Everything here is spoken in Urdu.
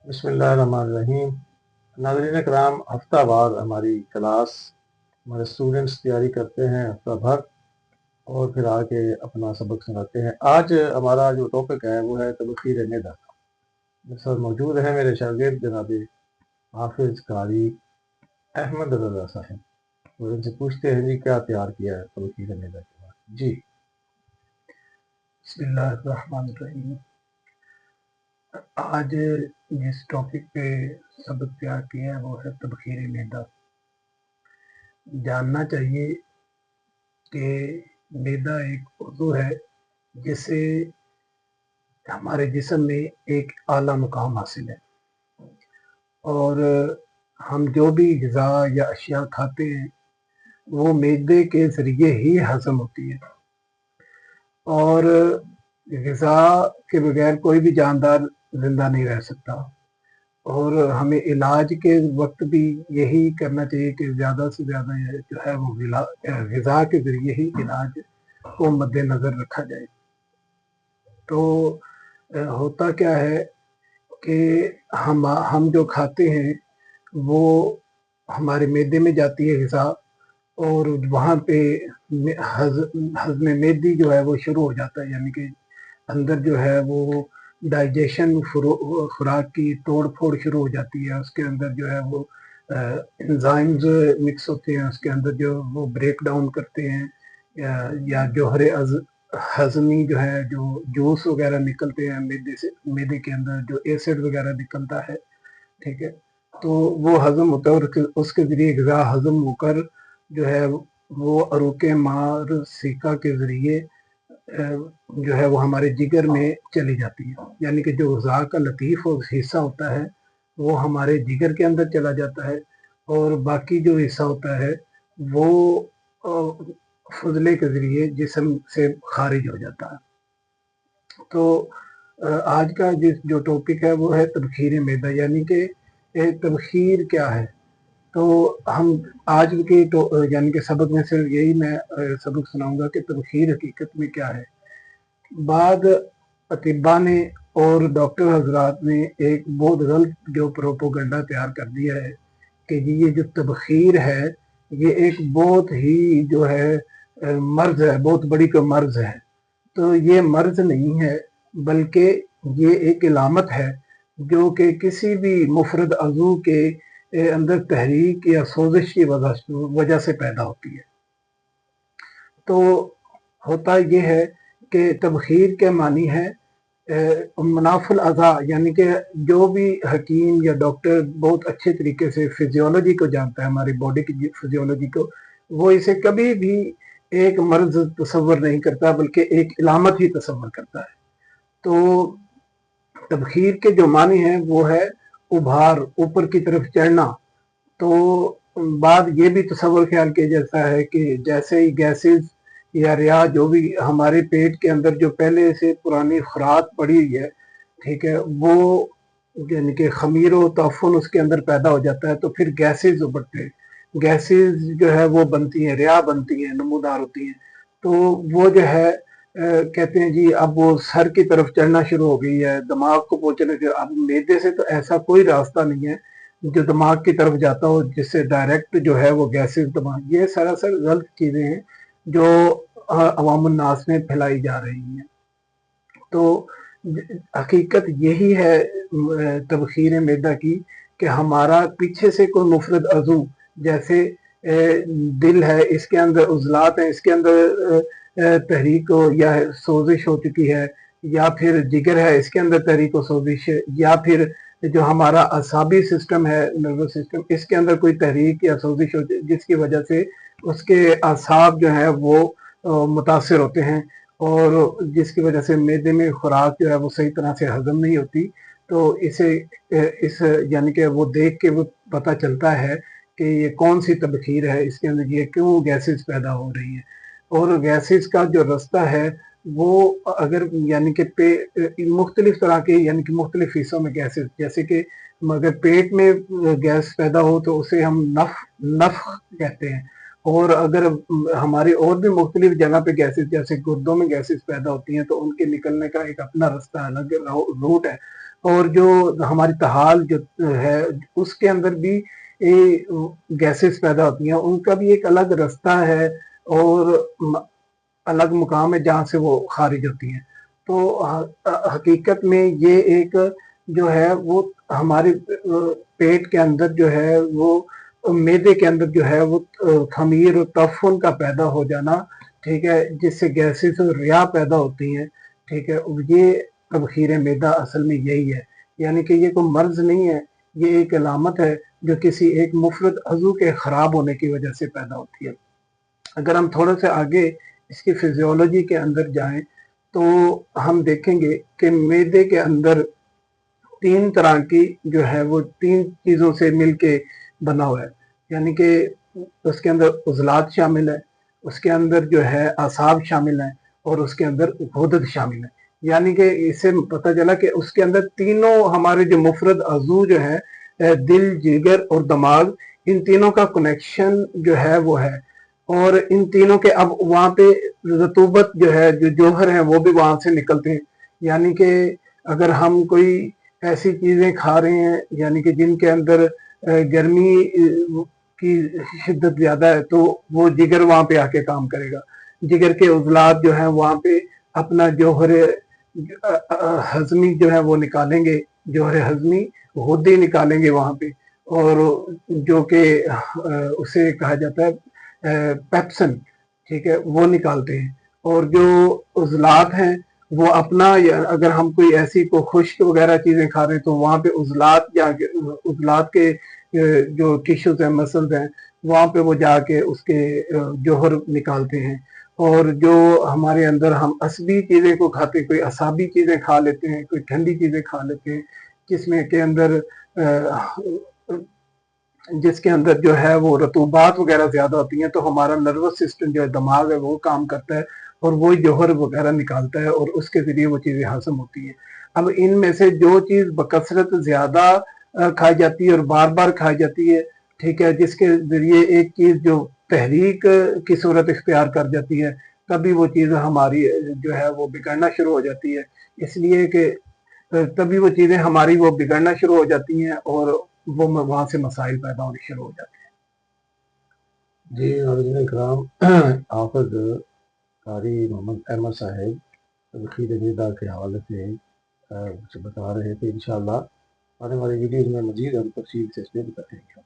بسم اللہ الرحمن الرحیم۔ ناظرین کرام، ہفتہ وار ہماری کلاس ہمارے اسٹوڈنٹس تیاری کرتے ہیں ہفتہ بھر، اور پھر آ کے اپنا سبق سناتے ہیں۔ آج ہمارا جو ٹاپک ہے وہ ہے تبخیر معدہ۔ میرے ساتھ موجود ہے میرے شاگرد جناب حافظ قاری احمد رضا صاحب، اور ان سے پوچھتے ہیں جی کیا تیار کیا ہے تبخیر معدہ کے بعد۔ جی بسم اللہ الرحمن الرحیم۔ آج جس ٹاپک پہ سبق تیار کیا ہے وہ ہے تبخیر معدہ۔ جاننا چاہیے کہ معدہ ایک عضو ہے جس سے ہمارے جسم میں ایک اعلیٰ مقام حاصل ہے، اور ہم جو بھی غذا یا اشیاء کھاتے ہیں وہ معدے کے ذریعے ہی ہضم ہوتی ہے، اور غذا کے بغیر کوئی بھی جاندار زندہ نہیں رہ سکتا، اور ہمیں علاج کے وقت بھی یہی کرنا چاہیے کہ زیادہ سے زیادہ جو ہے وہ غذا کے ذریعے ہی علاج کو مد نظر رکھا جائے۔ تو ہوتا کیا ہے کہ ہم جو کھاتے ہیں وہ ہمارے معدے میں جاتی ہے غذا، اور وہاں پہ ہضم معدی جو ہے وہ شروع ہو جاتا ہے، یعنی کہ اندر جو ہے وہ ڈائجیشن خوراک کی توڑ پھوڑ شروع ہو جاتی ہے۔ اس کے اندر جو ہے وہ انزائمز مکس ہوتے ہیں، اس کے اندر جو وہ بریک ڈاؤن کرتے ہیں، یا جوہر ہضمی جو ہے جو جوس وغیرہ نکلتے ہیں معدے سے، معدے کے اندر جو ایسڈ وغیرہ نکلتا ہے، ٹھیک ہے، تو وہ ہضم ہوتا ہے، اور اس کے ذریعے غذا ہضم ہو کر جو ہے وہ عروق مار سیکا کے ذریعے جو ہے وہ ہمارے جگر میں چلی جاتی ہے، یعنی کہ جو غذا کا لطیف حصہ ہوتا ہے وہ ہمارے جگر کے اندر چلا جاتا ہے، اور باقی جو حصہ ہوتا ہے وہ فضلے کے ذریعے جسم سے خارج ہو جاتا ہے۔ تو آج کا جو ٹاپک ہے وہ ہے تبخیر معدہ، یعنی کہ تبخیر کیا ہے۔ تو ہم آج کے یعنی کہ سبق میں صرف یہی میں سبق سناؤں گا کہ تبخیر حقیقت میں کیا ہے۔ بعد اطباء نے اور ڈاکٹر حضرات نے ایک بہت غلط جو پروپوگنڈا تیار کر دیا ہے کہ یہ جو تبخیر ہے یہ ایک بہت ہی جو ہے مرض ہے، بہت بڑی کا مرض ہے۔ تو یہ مرض نہیں ہے، بلکہ یہ ایک علامت ہے جو کہ کسی بھی مفرد عضو کے اندر تحریک یا سوزش کی وجہ سے پیدا ہوتی ہے۔ تو ہوتا یہ ہے کہ تبخیر کے معنی ہے مناف الاعضاء، یعنی کہ جو بھی حکیم یا ڈاکٹر بہت اچھے طریقے سے فزیولوجی کو جانتا ہے، ہماری باڈی کی فزیولوجی کو، وہ اسے کبھی بھی ایک مرض تصور نہیں کرتا بلکہ ایک علامت ہی تصور کرتا ہے۔ تو تبخیر کے جو معنی ہیں وہ ہے ابھار، اوپر کی طرف چڑھنا۔ تو بعد یہ بھی تصور خیال کیا جاتا ہے کہ جیسے ہی گیسز یا ریا جو بھی ہمارے پیٹ کے اندر جو پہلے سے پرانی خوراک پڑی ہوئی ہے، ٹھیک ہے، وہ یعنی کہ خمیر و تعفن اس کے اندر پیدا ہو جاتا ہے، تو پھر گیسز ابھرتے ہیں، گیسز جو ہے وہ بنتی ہیں، ریا بنتی ہیں، نمودار ہوتی ہیں۔ تو وہ جو ہے کہتے ہیں جی اب وہ سر کی طرف چڑھنا شروع ہو گئی ہے، دماغ کو پہنچنے کے، اب معدے سے تو ایسا کوئی راستہ نہیں ہے جو دماغ کی طرف جاتا ہو جس سے ڈائریکٹ جو ہے وہ گیسز دماغ، یہ سراسر غلط چیزیں ہیں جو عوام الناس میں پھیلائی جا رہی ہیں۔ تو حقیقت یہی ہے تبخیر معدہ کی کہ ہمارا پیچھے سے کوئی مفرد عضو، جیسے دل ہے، اس کے اندر عضلات ہیں، اس کے اندر تحریک یا سوزش ہو چکی ہے، یا پھر جگر ہے اس کے اندر تحریک و سوزش، یا پھر جو ہمارا اعصابی سسٹم ہے، نروس سسٹم، اس کے اندر کوئی تحریک یا سوزش ہوتی ہے جس کی وجہ سے اس کے اعصاب جو ہے وہ متاثر ہوتے ہیں، اور جس کی وجہ سے معدے میں خوراک جو ہے وہ صحیح طرح سے ہضم نہیں ہوتی۔ تو اس یعنی کہ وہ دیکھ کے وہ پتہ چلتا ہے کہ یہ کون سی تبخیر ہے، اس کے اندر یہ کیوں گیسز پیدا ہو رہی ہیں۔ اور گیسز کا جو رستہ ہے وہ اگر یعنی کہ مختلف طرح کے یعنی کہ مختلف حصوں میں گیسز، جیسے کہ اگر پیٹ میں گیس پیدا ہو تو اسے ہم نفخ کہتے ہیں، اور اگر ہماری اور بھی مختلف جگہ پہ گیسز جیسے گردوں میں گیسز پیدا ہوتی ہیں تو ان کے نکلنے کا ایک اپنا رستہ الگ روٹ ہے، اور جو ہماری تحال جو ہے اس کے اندر بھی گیسز پیدا ہوتی ہیں، ان کا بھی ایک الگ رستہ ہے اور الگ مقام ہے جہاں سے وہ خارج ہوتی ہیں. تو حقیقت میں یہ ایک جو ہے وہ ہمارے پیٹ کے اندر جو ہے وہ معدے کے اندر جو ہے وہ خمیر اور تفن کا پیدا ہو جانا، ٹھیک ہے، جس سے گیسز اور ریاح پیدا ہوتی ہیں، ٹھیک ہے. یہ تبخیر معدہ اصل میں یہی ہے، یعنی کہ یہ کوئی مرض نہیں ہے، یہ ایک علامت ہے جو کسی ایک مفرد عضو کے خراب ہونے کی وجہ سے پیدا ہوتی ہے. اگر ہم تھوڑا سے آگے اس کی فزیولوجی کے اندر جائیں تو ہم دیکھیں گے کہ معدے کے اندر 3 طرح کی جو ہے وہ 3 چیزوں سے مل کے بنا ہوا ہے، یعنی کہ اس کے اندر عضلات شامل ہے، اس کے اندر جو ہے اعصاب شامل ہیں، اور اس کے اندر غدد شامل ہیں. یعنی کہ اس سے پتہ چلا کہ اس کے اندر تینوں ہمارے جو مفرد عضو جو ہے دل، جگر اور دماغ، ان تینوں کا کنیکشن جو ہے وہ ہے. اور ان تینوں کے اب وہاں پہ رطوبت جو ہے، جو جوہر ہیں وہ بھی وہاں سے نکلتے ہیں. یعنی کہ اگر ہم کوئی ایسی چیزیں کھا رہے ہیں یعنی کہ جن کے اندر گرمی کی شدت زیادہ ہے تو وہ جگر وہاں پہ آ کے کام کرے گا. جگر کے عضلات جو ہیں وہاں پہ اپنا جوہر ہضمی جو ہے وہ نکالیں گے، جوہر ہضمی غدے نکالیں گے وہاں پہ، اور جو کہ اسے کہا جاتا ہے پیپسن، ٹھیک ہے، وہ نکالتے ہیں. اور جو عضلات ہیں وہ اپنا، اگر ہم کوئی ایسی کو خشک وغیرہ چیزیں کھا رہے ہیں تو وہاں پہ عضلات کے جو ٹیشوز ہیں، مسلز ہیں، وہاں پہ وہ جا کے اس کے جوہر نکالتے ہیں. اور جو ہمارے اندر ہم عصبی چیزیں کو کھاتے ہیں، کوئی اعصابی چیزیں کھا لیتے ہیں، کوئی ٹھنڈی چیزیں کھا لیتے ہیں، جس کے اندر جو ہے وہ رطوبات وغیرہ زیادہ ہوتی ہیں، تو ہمارا نروس سسٹم جو ہے، دماغ ہے، وہ کام کرتا ہے اور وہ جوہر وغیرہ نکالتا ہے اور اس کے ذریعے وہ چیزیں ہضم ہوتی ہیں. اب ان میں سے جو چیز بکثرت زیادہ کھائی جاتی ہے اور بار بار کھائی جاتی ہے، ٹھیک ہے، جس کے ذریعے ایک چیز جو تحریک کی صورت اختیار کر جاتی ہے، تبھی وہ چیز ہماری جو ہے وہ بگڑنا شروع ہو جاتی ہے. اس لیے کہ تبھی وہ چیزیں ہماری وہ بگڑنا شروع ہو جاتی ہیں اور وہ وہاں سے مسائل پیدا ہونے شروع ہو جاتے ہیں. جی ناظرین کرام، حافظ قاری محمد احمد صاحب تبخیر معدہ کے حوالے سے بتا رہے تھے. انشاءاللہ آنے والی ویڈیوز میں مزید ہم تفصیل سے اس پہ بتائیں گے.